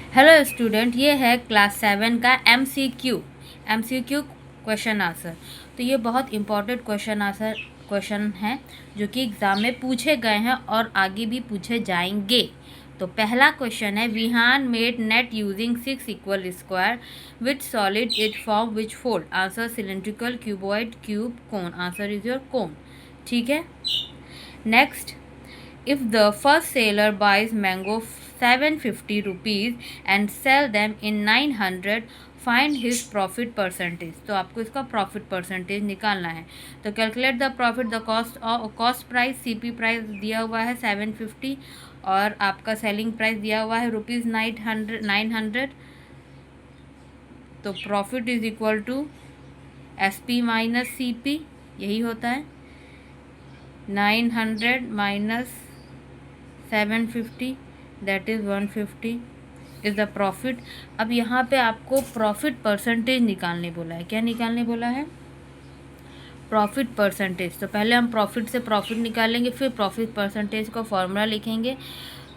Hello student, ये है class 7 का एमसीक्यू क्वेश्चन आंसर। तो ये बहुत इंपॉर्टेंट क्वेश्चन है जो कि एग्ज़ाम में पूछे गए हैं और आगे भी पूछे जाएंगे। तो पहला क्वेश्चन है, विहान made net using 6 equal square which solid it form which fold. Answer cylindrical, cuboid, cube, cone. Answer is your cone. ठीक है। Next, if the first seller buys mango 750 rupees and sell them in 900, find his profit percentage। तो आपको इसका profit percentage निकालना है। तो calculate the profit, the cost price, CP price दिया हुआ है 750 और आपका सेलिंग प्राइस दिया हुआ है ₹900। तो profit is equal to SP minus CP, यही होता है। 900 minus 750 that is 150 is the profit. अब यहाँ पे आपको प्रॉफिट परसेंटेज निकालने बोला है। क्या निकालने बोला है? Profit percentage. तो पहले हम प्रॉफिट से प्रॉफिट निकालेंगे, फिर प्रॉफिट परसेंटेज का फॉर्मूला लिखेंगे।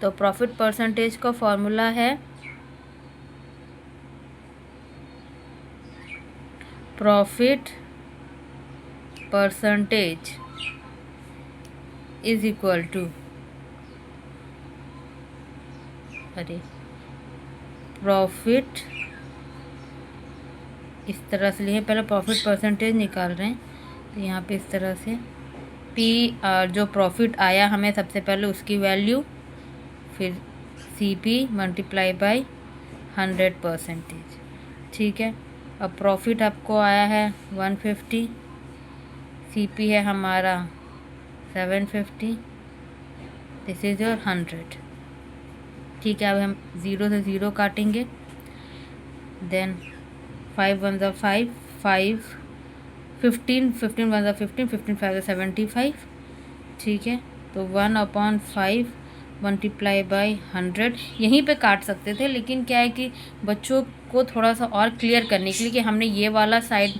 तो प्रॉफिट परसेंटेज का फॉर्मूला है profit percentage is equal to profit, इस तरह से लिखे। पहले प्रॉफिट परसेंटेज निकाल रहे हैं तो यहाँ पे इस तरह से पी जो प्रॉफिट आया हमें सबसे पहले उसकी वैल्यू, फिर सी पी मल्टीप्लाई बाई 100%। ठीक है। अब प्रॉफिट आपको आया है 150, सी पी है हमारा 750, दिस इज योर 100। ठीक है। अब हम 0 से 0 काटेंगे। देन 5 1 ज़ा 5, 5 15, 15 1 ज़ा 15, 15 5 ज़ा 75। ठीक है। तो 1/5 मल्टीप्लाई बाई 100 यहीं पे काट सकते थे, लेकिन क्या है कि बच्चों को थोड़ा सा और क्लियर करने के लिए कि हमने ये वाला साइड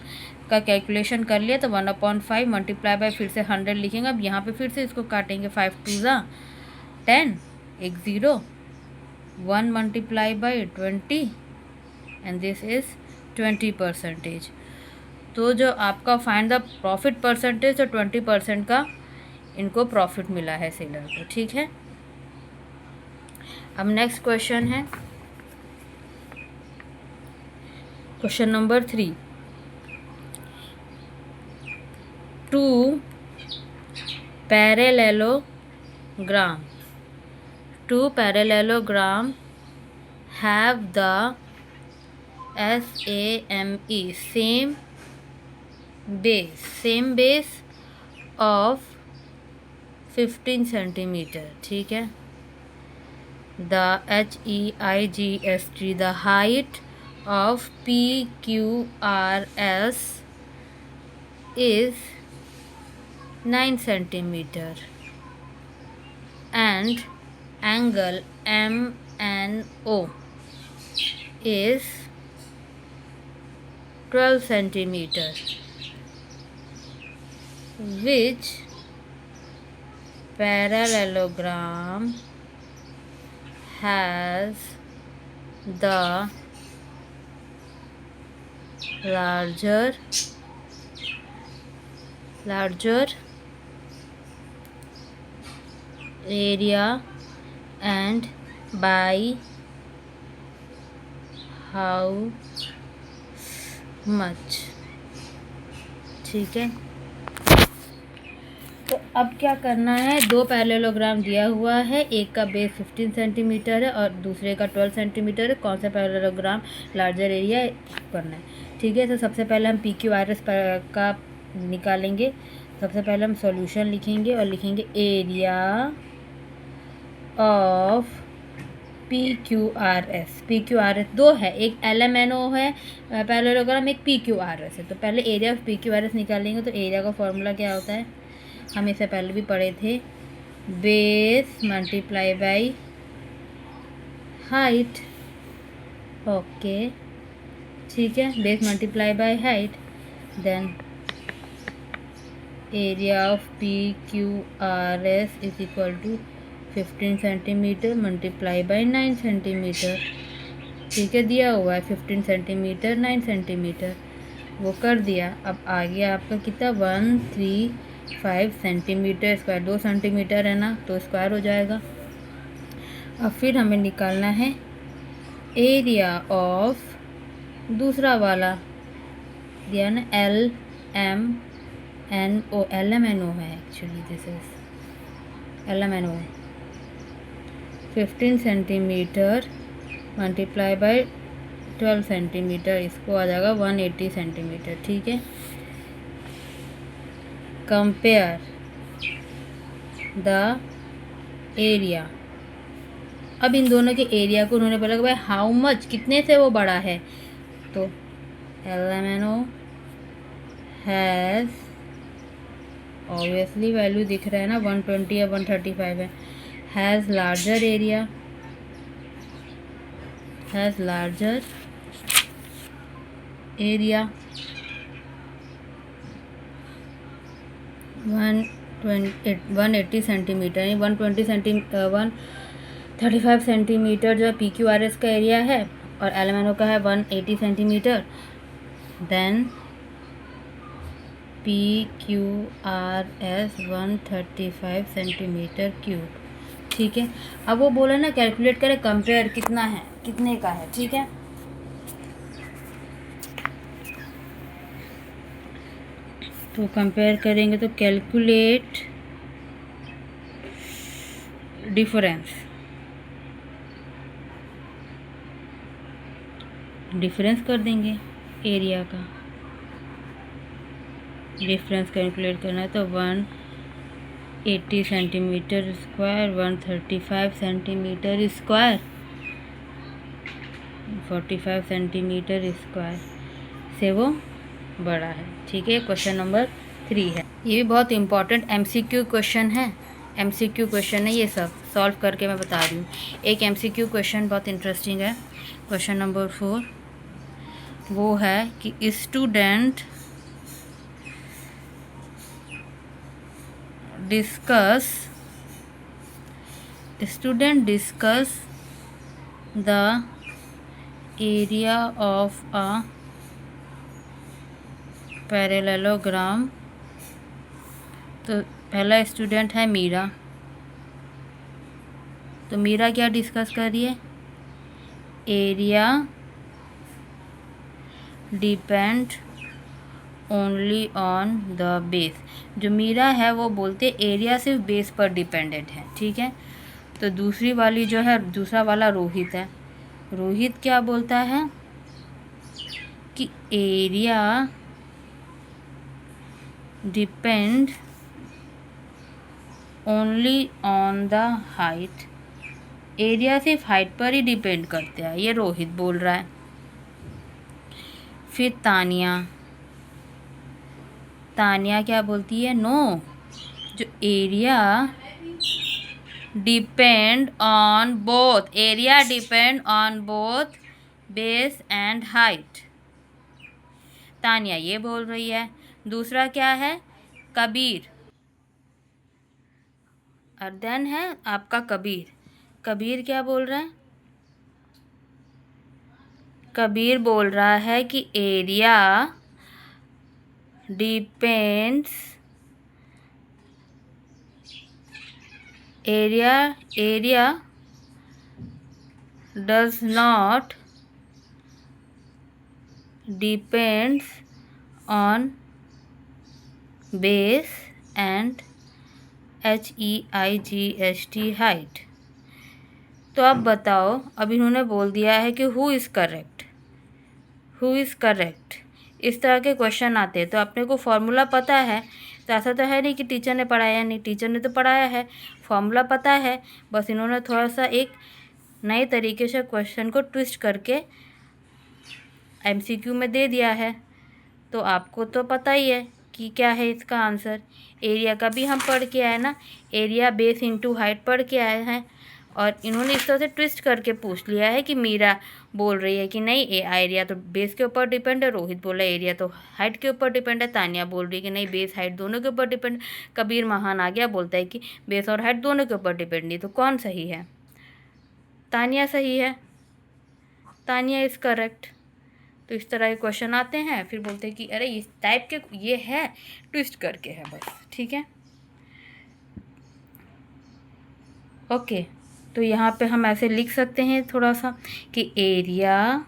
का कैलकुलेशन कर लिया, तो 1/5 मल्टीप्लाई बाई फिर से 100 लिखेंगे। अब यहाँ पे फिर से इसको काटेंगे। 5 2 ज़ा 10, एक 0, 1 multiply by 20 and this is 20%। तो जो आपका फाइंड द प्रॉफिट परसेंटेज, तो 20% का इनको प्रॉफिट मिला है सेलर को। ठीक है। अब नेक्स्ट क्वेश्चन है question number 3। Two parallelogram have the SAME same base of 15 centimeter। ठीक है। the HEIGST, the height of PQRS is 9 centimeter and angle MNO is 12 centimeter, which parallelogram has the larger area and by how much। ठीक है। तो अब क्या करना है, दो पैरेललोग्राम दिया हुआ है, एक का बेस 15 सेंटीमीटर है और दूसरे का 12 सेंटीमीटर है। कौन सा पैरेललोग्राम लार्जर एरिया करना है। ठीक है। तो सबसे पहले हम PQRS का निकालेंगे। सबसे पहले हम सॉल्यूशन लिखेंगे और लिखेंगे एरिया ऑफ PQRS दो है, एक LMNO है पैरेललोग्राम, एक PQRS है। तो पहले एरिया ऑफ PQRS निकालेंगे। तो एरिया का फॉर्मूला क्या होता है, हम इसे पहले भी पढ़े थे, base multiply by height. Okay. ठीक है। Base multiply by height, then area of PQRS is equal to 15 centimetre multiply by 9 centimetre. ठीक है, दिया हुआ है 15 सेंटीमीटर 9 सेंटीमीटर, वो कर दिया। अब आ गया आपका कितना 135 सेंटीमीटर स्क्वायर, 2 सेंटीमीटर है ना तो स्क्वायर हो जाएगा। अब फिर हमें निकालना है एरिया ऑफ दूसरा वाला, दिया ना LMNO, LMNO है actually, this is LMNO, 15 centimetre multiply by 12 centimetre, इसको आ जाएगा 180 सेंटीमीटर। ठीक है, कंपेयर द एरिया। अब इन दोनों के एरिया को उन्होंने बोला कि भाई हाउ मच, कितने से वो बड़ा है, तो LMNO हैज़, ऑब्वियसली वैल्यू दिख रहा है ना 120 या 135 है, has larger area, has larger area 180 centimetre, 135 centimetre जो है PQRS का एरिया है और LMNO का है 180 centimetre, then PQRS 135 centimetre cube. ठीक है, अब वो बोला ना कैलकुलेट करें कंपेयर कितना है, कितने का है। ठीक है, तो कंपेयर करेंगे तो कैलकुलेट डिफरेंस, डिफरेंस कर देंगे एरिया का, डिफरेंस कैलकुलेट करना है तो 180 centimetre square 135 centimetre square 45 centimetre square से वो बड़ा है। ठीक है, क्वेश्चन नंबर 3 है। ये भी बहुत इम्पॉर्टेंट MCQ क्वेश्चन है, MCQ क्वेश्चन है, ये सब सॉल्व करके मैं बता रही हूँ। एक MCQ क्वेश्चन बहुत इंटरेस्टिंग है, क्वेश्चन नंबर 4, वो है कि student discuss the area of a parallelogram. तो पहला स्टूडेंट है मीरा, तो मीरा क्या डिस्कस कर रही है, area depend only on the base. जो मीरा है वो बोलते एरिया सिर्फ बेस पर डिपेंडेंट है। ठीक है, तो दूसरी वाली जो है, दूसरा वाला रोहित है, रोहित क्या बोलता है कि area depend only on the height, area सिर्फ हाइट पर ही डिपेंड करते हैं, ये रोहित बोल रहा है। फिर तानिया क्या बोलती है, नो, जो area depend on both, area depend on both base and height, Tania ये बोल रही है। दूसरा क्या है, कबीर, और देन है आपका कबीर क्या बोल रहा है, कबीर बोल रहा है कि area depends, area does not depends on base and HEIGST height. तो अब बताओ, अब इन्होंने बोल दिया है कि हु इज़ करेक्ट, इस तरह के क्वेश्चन आते हैं तो अपने को फॉर्मूला पता है, तो ऐसा तो है नहीं कि टीचर ने पढ़ाया नहीं, टीचर ने तो पढ़ाया है, फॉर्मूला पता है, बस इन्होंने थोड़ा सा एक नए तरीके से क्वेश्चन को ट्विस्ट करके MCQ में दे दिया है। तो आपको तो पता ही है कि क्या है इसका आंसर, एरिया का भी हम पढ़ के आए ना, एरिया बेस इंटू हाइट पढ़ के आए हैं, और इन्होंने इस तरह से ट्विस्ट करके पूछ लिया है कि मीरा बोल रही है कि नहीं एरिया तो बेस के ऊपर डिपेंड है, रोहित बोला एरिया तो हाइट के ऊपर डिपेंड है, तानिया बोल रही है कि नहीं बेस हाइट दोनों के ऊपर डिपेंड, कबीर महान आ गया बोलता है कि बेस और हाइट दोनों के ऊपर डिपेंड नहीं। तो कौन सही है, तानिया सही है। Tania is correct. तो इस तरह के क्वेश्चन आते हैं, फिर बोलते हैं कि अरे इस टाइप के ये है, ट्विस्ट करके है बस, ठीक है। ओके, तो यहाँ पे हम ऐसे लिख सकते हैं थोड़ा सा कि area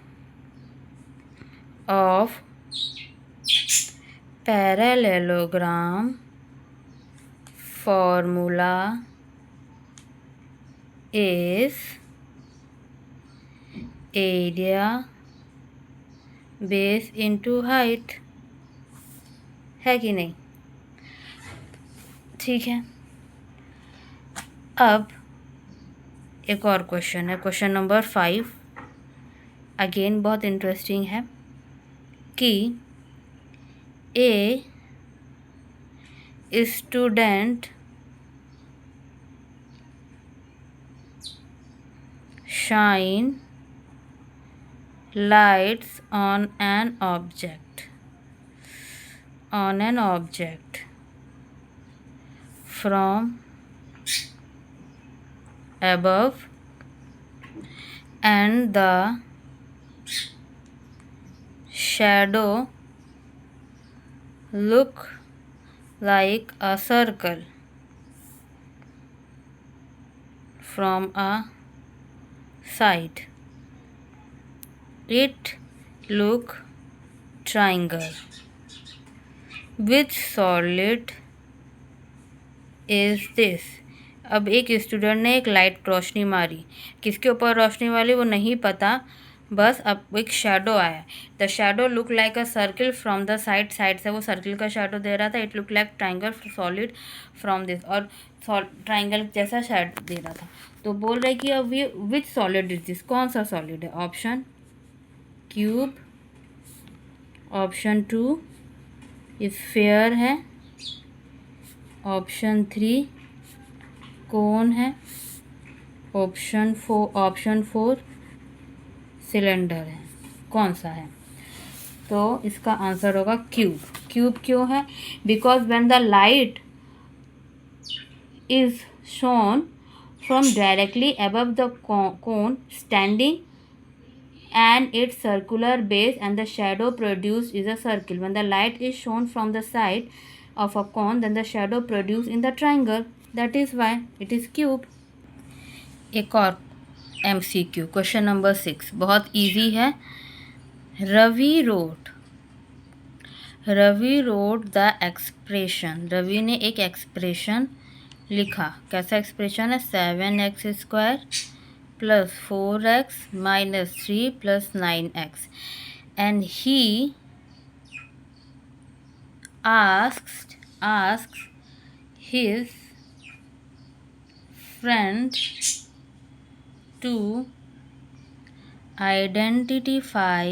of parallelogram formula is area base into height, है कि नहीं? ठीक है। अब एक और क्वेश्चन है, क्वेश्चन नंबर 5, अगेन बहुत इंटरेस्टिंग है कि a student shine lights on an object from above and the shadow look like a circle from a side. It look triangle. Which solid is this? अब एक student ने एक light रोशनी मारी, किसके ऊपर रोशनी वाली वो नहीं पता, बस अब एक शेडो आया। The shadow look like a circle from the side, side से वो सर्किल का शेडो दे रहा था। It look like triangle solid from this, और ट्राइंगल जैसा शेड दे रहा था। तो बोल रहे कि अब ये विच सॉलिड इज दिस, कौन सा सॉलिड है? ऑप्शन क्यूब, ऑप्शन 2 स्फीयर है, ऑप्शन 3 कोन है, ऑप्शन 4 सिलेंडर है। कौन सा है? तो इसका आंसर होगा क्यूब। क्यूब क्यों है? Because when the light is shown from directly above the cone standing and its circular base and the shadow produced is a circle. When the light is shown from the side of a cone, then the shadow produced in the triangle. That is why it is cube. एक और MCQ, question number 6, बहुत easy है। Ravi wrote the expression. Ravi ने एक expression लिखा। कैसा expression है? 7x² plus 4x minus 3 plus 9x, and he asks his friend to identify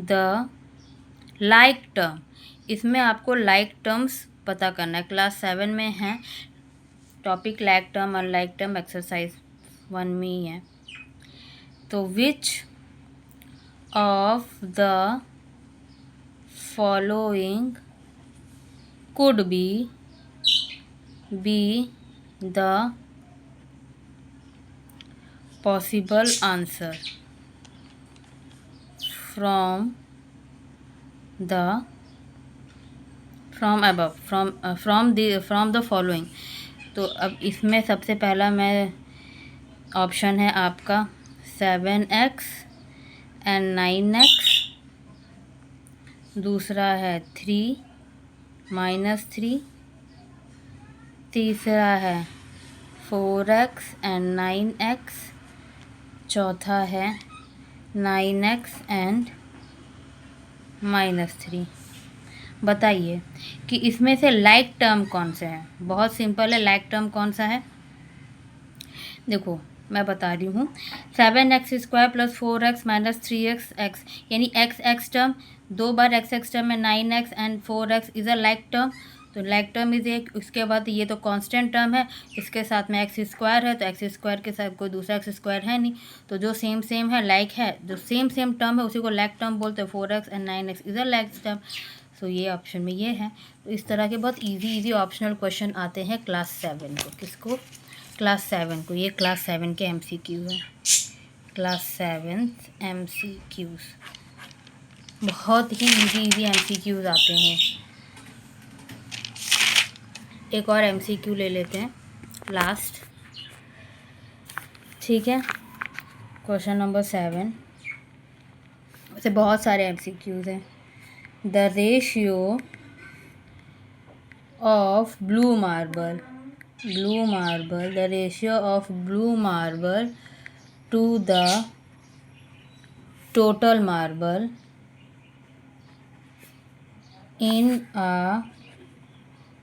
the like term. इसमें आपको like terms पता करना है। क्लास 7 में है टॉपिक like term और like term एक्सरसाइज 1 में ही है। तो which of the following could be the possible answer from the following. तो अब इसमें सबसे पहला मैं ऑप्शन है आपका 7x एंड 9x, दूसरा है 3 - 3, तीसरा है 4x एंड 9x, चौथा है 9x एंड -3। बताइए कि इसमें से लाइक टर्म कौन सा है? बहुत सिंपल है, लाइक टर्म कौन सा है? देखो मैं बता रही हूँ, 7x² + 4x - 3x, यानी x टर्म 2 बार x टर्म में 9x and 4x is a like term. तो लाइक टर्म इज एक, उसके बाद ये तो कांस्टेंट टर्म है, इसके साथ में x² है, तो x² के साथ कोई दूसरा x² है नहीं, तो जो सेम है लाइक है, जो सेम टर्म है उसी को लाइक टर्म बोलते हैं। 4x and 9x is a like term. So ये ऑप्शन में ये है। तो इस तरह के बहुत इजी ऑप्शनल क्वेश्चन आते हैं क्लास 7 को। किसको? क्लास 7 को। ये क्लास 7 के MCQ है। क्लास 7 MCQs, बहुत ही इजी MCQs आते हैं। एक और MCQ ले लेते हैं लास्ट, ठीक है। क्वेश्चन नंबर 7, वैसे बहुत सारे MCQs हैं। The ratio of blue marble, the ratio of blue marble to the total marble in a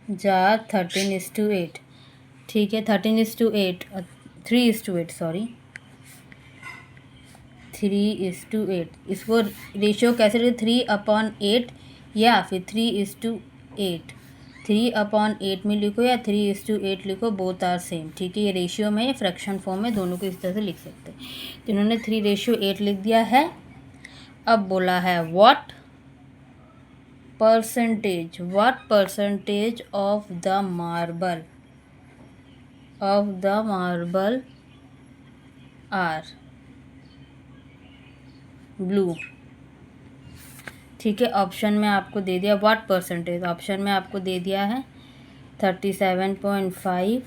jar 13:8, ठीक है। 13:8, 3:8, सॉरी 3:8। इसको रेशियो कैसे लिखे, 3/8 या फिर 3:8, 3/8 में लिखो या 3:8 लिखो, बोथ आर सेम, ठीक है। ये रेशियो में, ये फ्रैक्शन फॉर्म में, दोनों को इस तरह से लिख सकते हैं। तो इन्होंने 3:8 लिख दिया है। अब बोला है what percentage of the marble are blue, ठीक है। ऑप्शन में आपको दे दिया व्हाट परसेंटेज, ऑप्शन में आपको दे दिया है 37.5,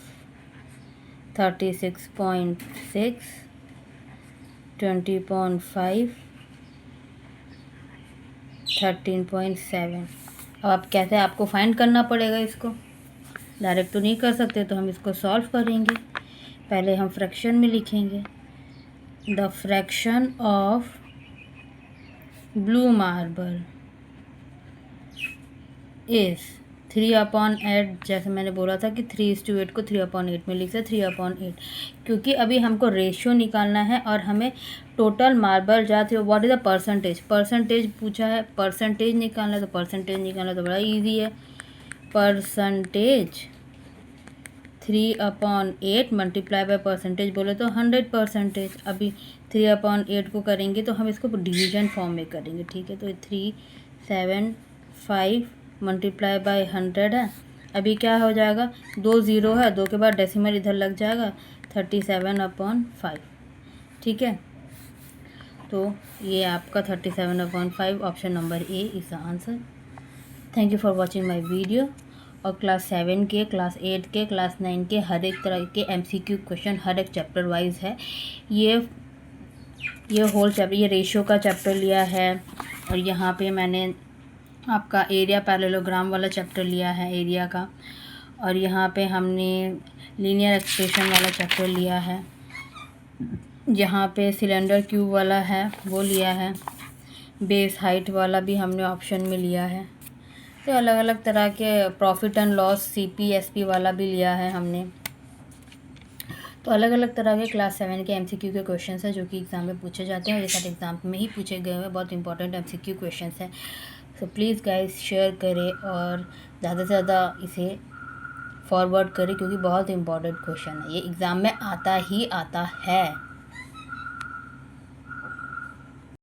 36.6, 20.5, 13.7। अब आप कहते हैं आपको फाइंड करना पड़ेगा, इसको डायरेक्ट तो नहीं कर सकते, तो हम इसको सॉल्व करेंगे। पहले हम फ्रैक्शन में लिखेंगे, the fraction of blue marble is 3/8, जैसे मैंने बोला था कि 3:8 को 3/8 में लिख सकते, 3/8, क्योंकि अभी हमको रेशियो निकालना है और हमें टोटल मार्बल जाते, व्हाट इज़ द परसेंटेज पूछा है, परसेंटेज निकालना, तो परसेंटेज निकालना तो बड़ा इजी है। परसेंटेज 3/8 मल्टीप्लाई बाय परसेंटेज बोले तो 100%। अभी 3/8 को करेंगे तो हम इसको डिवीजन फॉर्म में करेंगे, ठीक है। तो 375 मल्टीप्लाई बाय 100 है। अभी क्या हो जाएगा, 2 0 है, 2 के बाद डेसिमल इधर लग जाएगा, 37/5, ठीक है। तो ये आपका 37/5, option number A is the answer. Thank you for watching my video. और क्लास 7 के, क्लास 8 के, क्लास 9 के हर एक तरह के MCQ क्वेश्चन हर एक चैप्टर वाइज है। ये होल चैप्टर, ये रेशियो का चैप्टर लिया है, और यहाँ पे मैंने आपका एरिया पैरेललोग्राम वाला चैप्टर लिया है, एरिया का, और यहाँ पे हमने लीनियर एक्सप्रेशन वाला चैप्टर लिया है, यहाँ पे सिलेंडर क्यूब वाला है वो लिया है, बेस हाइट वाला भी हमने ऑप्शन में लिया है। तो अलग अलग तरह के प्रॉफिट एंड लॉस CPSP वाला भी लिया है हमने। तो अलग अलग तरह के क्लास 7 के MCQ के क्वेश्चंस हैं जो कि एग्ज़ाम में पूछे जाते हैं, और ये सारे एग्ज़ाम में ही पूछे गए हुए बहुत इंपॉर्टेंट MCQ क्वेश्चंस हैं। सो प्लीज़ गाइस शेयर करें और ज़्यादा से ज़्यादा इसे फॉरवर्ड करें, क्योंकि बहुत इंपॉर्टेंट क्वेश्चन है, ये एग्ज़ाम में आता ही आता है।